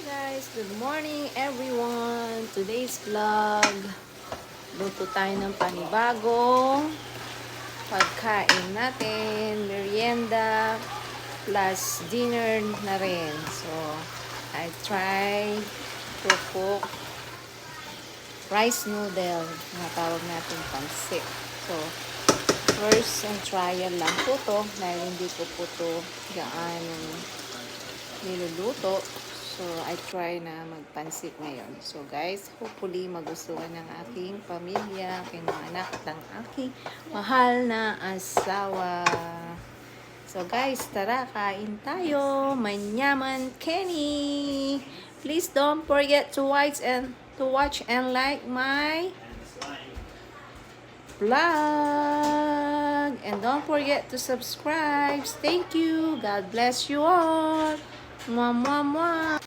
Guys, good morning everyone. Today's vlog, luto tayo ng panibagong pagkain natin, merienda plus dinner na rin. So, I try to cook rice noodle na tawag natin pansit. So, first and trial lang po to dahil hindi ko po to gaano niluluto. So, I try na magpansit ngayon. So, guys, hopefully magustuhan ng aking pamilya, aking mga anak, at ang aking mahal na asawa. So, guys, tara, kain tayo. Manyaman Kenny. Please don't forget to watch and like my vlog. And don't forget to subscribe. Thank you. God bless you all. Mwah, mwah, mwah.